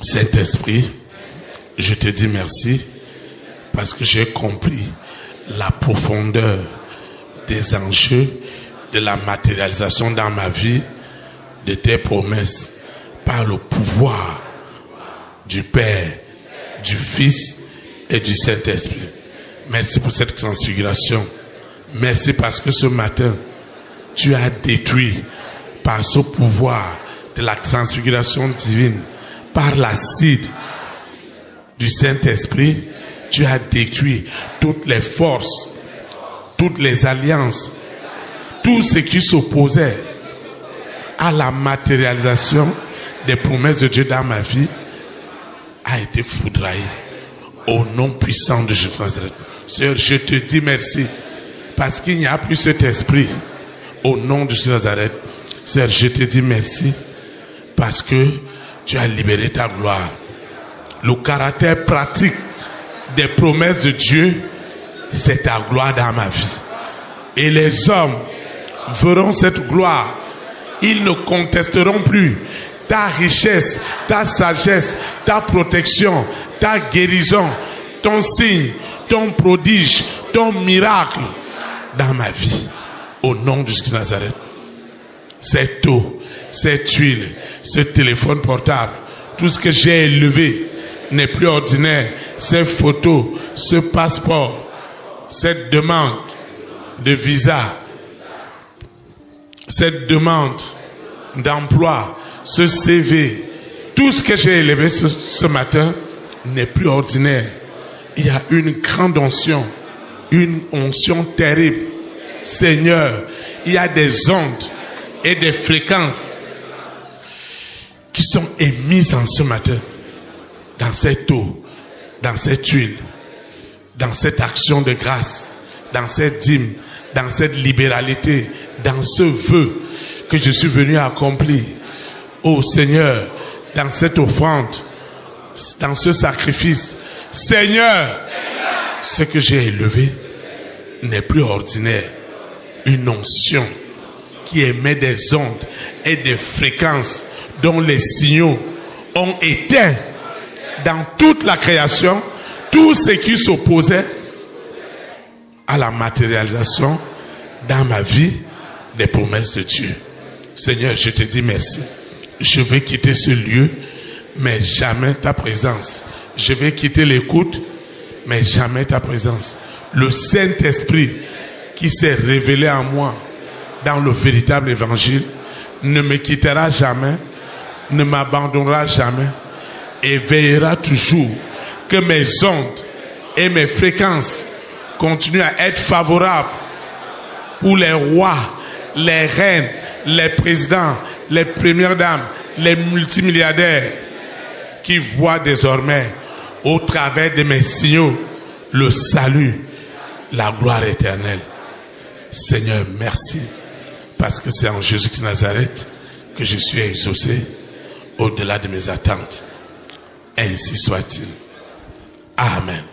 Saint-Esprit, je te dis merci parce que j'ai compris la profondeur des enjeux de la matérialisation dans ma vie de tes promesses par le pouvoir du Père, du Fils et du Saint-Esprit. Merci pour cette transfiguration. Merci parce que ce matin, tu as détruit par ce pouvoir de la transfiguration divine, par l'acide du Saint-Esprit, tu as détruit toutes les forces, toutes les alliances, tout ce qui s'opposait à la matérialisation des promesses de Dieu dans ma vie a été foudroyé au nom puissant de Jésus. Seigneur, je te dis merci parce qu'il n'y a plus cet esprit au nom de Jésus Nazareth. Seigneur, je te dis merci parce que tu as libéré ta gloire. Le caractère pratique des promesses de Dieu, c'est ta gloire dans ma vie. Et les hommes verront cette gloire. Ils ne contesteront plus ta richesse, ta sagesse, ta protection, ta guérison, ton signe, ton prodige, ton miracle dans ma vie. Au nom de Jésus Nazareth. Cette eau, cette huile, ce téléphone portable, tout ce que j'ai élevé n'est plus ordinaire. Ces photos, ce passeport, cette demande de visa, cette demande d'emploi, ce CV, tout ce que j'ai élevé ce matin n'est plus ordinaire. Il y a une grande onction, une onction terrible. Seigneur, il y a des ondes et des fréquences qui sont émises en ce matin dans cette eau, dans cette huile, dans cette action de grâce, dans cette dîme, dans cette libéralité, dans ce vœu que je suis venu accomplir. Oh Seigneur, dans cette offrande, dans ce sacrifice, Seigneur, ce que j'ai élevé n'est plus ordinaire. Une onction qui émet des ondes et des fréquences dont les signaux ont éteint dans toute la création tout ce qui s'opposait à la matérialisation dans ma vie des promesses de Dieu. Seigneur, je te dis merci. Je vais quitter ce lieu, mais jamais ta présence. Je vais quitter l'écoute, mais jamais ta présence. Le Saint-Esprit qui s'est révélé en moi dans le véritable évangile ne me quittera jamais, ne m'abandonnera jamais et veillera toujours que mes ondes et mes fréquences continuent à être favorables pour les rois, les reines, les présidents, les premières dames, les multimilliardaires qui voient désormais au travers de mes signaux le salut, la gloire éternelle. Seigneur, merci parce que c'est en Jésus-Christ de Nazareth que je suis exaucé au-delà de mes attentes. Ainsi soit-il. Amen.